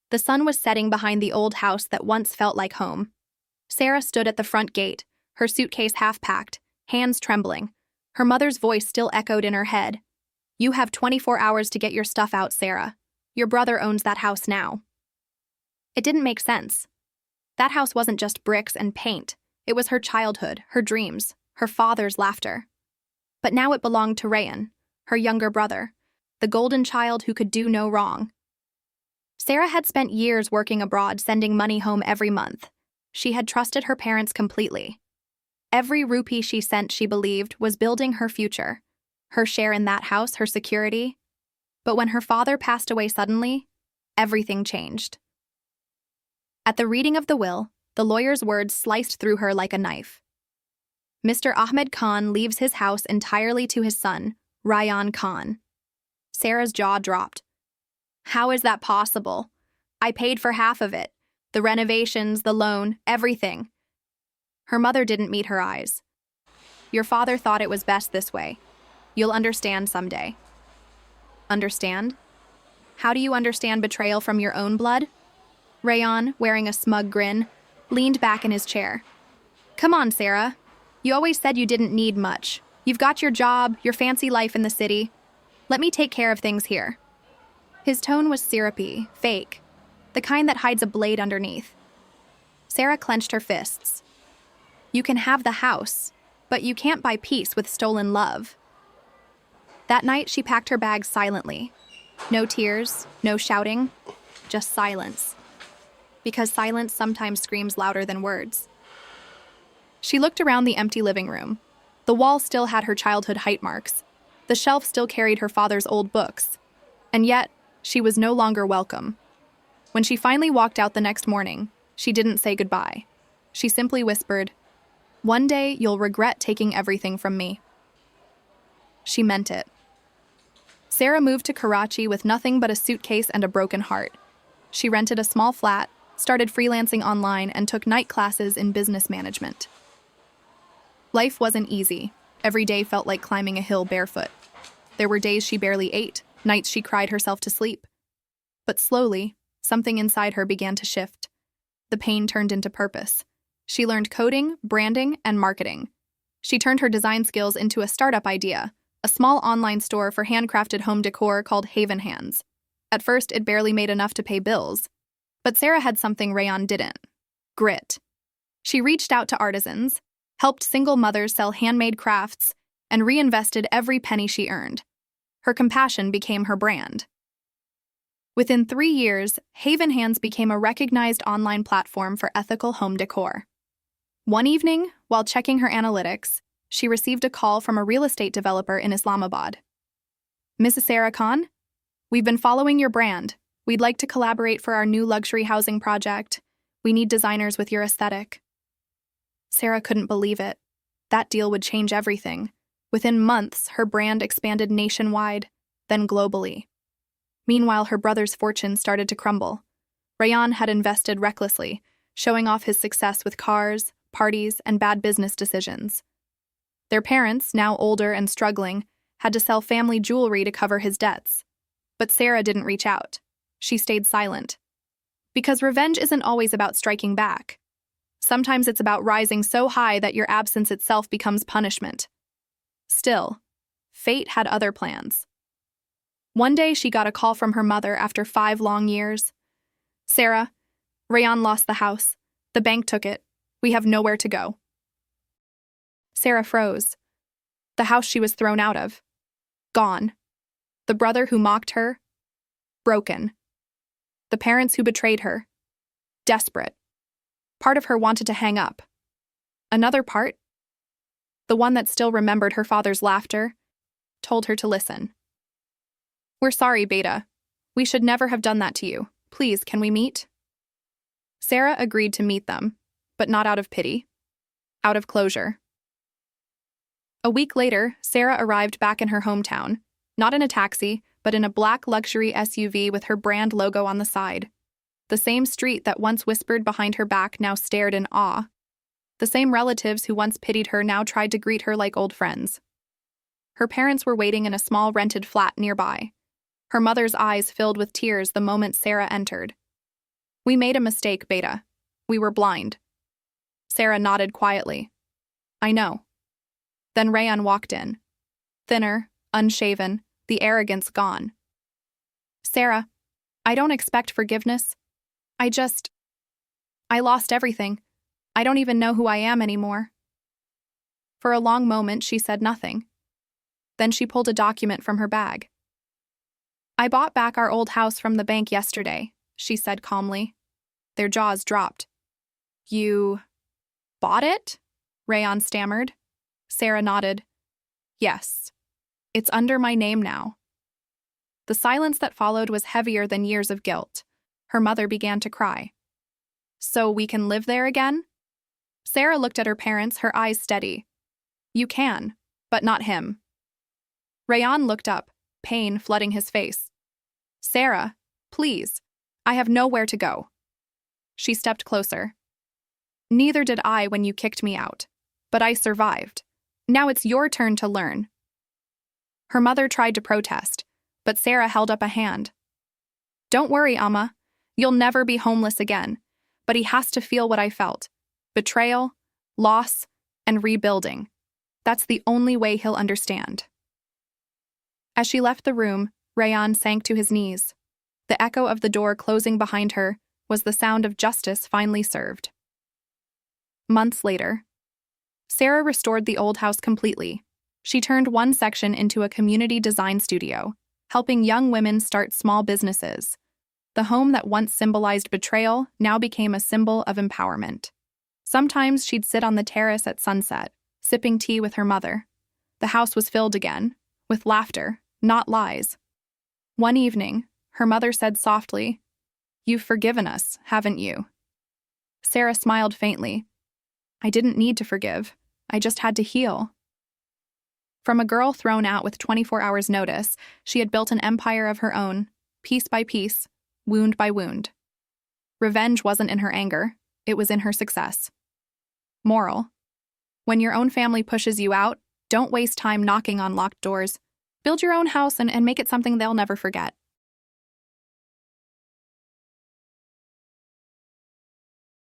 The sun was setting behind the old house that once felt like home. Sara stood at the front gate, her suitcase half-packed, hands trembling. Her mother's voice still echoed in her head. "You have 24 hours to get your stuff out, Sara. Your brother owns that house now." It didn't make sense. That house wasn't just bricks and paint. It was her childhood, her dreams, her father's laughter. But now it belonged to Rayan, her younger brother, the golden child who could do no wrong. Sara had spent years working abroad, sending money home every month. She had trusted her parents completely. Every rupee she sent, she believed, was building her future. Her share in that house, her security. But when her father passed away suddenly, everything changed. At the reading of the will, the lawyer's words sliced through her like a knife. Mr. Ahmed Khan leaves his house entirely to his son, Rayan Khan. Sara's jaw dropped. How is that possible? I paid for half of it. The renovations, the loan, everything. Her mother didn't meet her eyes. Your father thought it was best this way. You'll understand someday. Understand? How do you understand betrayal from your own blood? Rayan, wearing a smug grin, leaned back in his chair. Come on, Sara. You always said you didn't need much. You've got your job, your fancy life in the city. Let me take care of things here. His tone was syrupy, fake, the kind that hides a blade underneath. Sara clenched her fists. You can have the house, but you can't buy peace with stolen love. That night, she packed her bags silently. No tears, no shouting, just silence. Because silence sometimes screams louder than words. She looked around the empty living room. The wall still had her childhood height marks. The shelf still carried her father's old books. And yet, she was no longer welcome. When she finally walked out the next morning, she didn't say goodbye. She simply whispered, "One day you'll regret taking everything from me." She meant it. Sara moved to Karachi with nothing but a suitcase and a broken heart. She rented a small flat, started freelancing online, and took night classes in business management. Life wasn't easy. Every day felt like climbing a hill barefoot. There were days she barely ate, nights she cried herself to sleep. But slowly, something inside her began to shift. The pain turned into purpose. She learned coding, branding, and marketing. She turned her design skills into a startup idea, a small online store for handcrafted home decor called Haven Hands. At first, it barely made enough to pay bills. But Sara had something Rayan didn't: grit. She reached out to artisans, helped single mothers sell handmade crafts, and reinvested every penny she earned. Her compassion became her brand. Within 3 years, Haven Hands became a recognized online platform for ethical home decor. One evening, while checking her analytics, she received a call from a real estate developer in Islamabad. "Mrs. Sara Khan, we've been following your brand. We'd like to collaborate for our new luxury housing project. We need designers with your aesthetic." Sara couldn't believe it. That deal would change everything. Within months, her brand expanded nationwide, then globally. Meanwhile, her brother's fortune started to crumble. Rayan had invested recklessly, showing off his success with cars, parties, and bad business decisions. Their parents, now older and struggling, had to sell family jewelry to cover his debts. But Sara didn't reach out. She stayed silent. Because revenge isn't always about striking back. Sometimes it's about rising so high that your absence itself becomes punishment. Still, fate had other plans. One day, she got a call from her mother after 5 long years. "Sara, Rayan lost the house. The bank took it. We have nowhere to go." Sara froze. The house she was thrown out of. Gone. The brother who mocked her. Broken. The parents who betrayed her. Desperate. Part of her wanted to hang up. Another part, the one that still remembered her father's laughter, told her to listen. "We're sorry, Beta. We should never have done that to you. Please, can we meet?" Sara agreed to meet them, but not out of pity. Out of closure. A week later, Sara arrived back in her hometown, not in a taxi, but in a black luxury SUV with her brand logo on the side. The same street that once whispered behind her back now stared in awe. The same relatives who once pitied her now tried to greet her like old friends. Her parents were waiting in a small rented flat nearby. Her mother's eyes filled with tears the moment Sara entered. We made a mistake, Beta. We were blind. Sara nodded quietly. I know. Then Rayan walked in. Thinner, unshaven, the arrogance gone. Sara, I don't expect forgiveness. I lost everything. I don't even know who I am anymore. For a long moment, she said nothing. Then she pulled a document from her bag. I bought back our old house from the bank yesterday, she said calmly. Their jaws dropped. You bought it? Rayan stammered. Sara nodded. Yes. It's under my name now. The silence that followed was heavier than years of guilt. Her mother began to cry. So we can live there again? Sara looked at her parents, her eyes steady. You can, but not him. Rayan looked up, pain flooding his face. Sara, please. I have nowhere to go. She stepped closer. Neither did I when you kicked me out. But I survived. Now it's your turn to learn. Her mother tried to protest, but Sara held up a hand. Don't worry, Amma. You'll never be homeless again. But he has to feel what I felt. Betrayal, loss, and rebuilding. That's the only way he'll understand. As she left the room, Rayan sank to his knees. The echo of the door closing behind her was the sound of justice finally served. Months later, Sara restored the old house completely. She turned one section into a community design studio, helping young women start small businesses. The home that once symbolized betrayal now became a symbol of empowerment. Sometimes she'd sit on the terrace at sunset, sipping tea with her mother. The house was filled again, with laughter, not lies. One evening, her mother said softly, You've forgiven us, haven't you? Sara smiled faintly. I didn't need to forgive. I just had to heal. From a girl thrown out with 24 hours' notice, she had built an empire of her own, piece by piece, wound by wound. Revenge wasn't in her anger, it was in her success. Moral: when your own family pushes you out, don't waste time knocking on locked doors. Build your own house and make it something they'll never forget.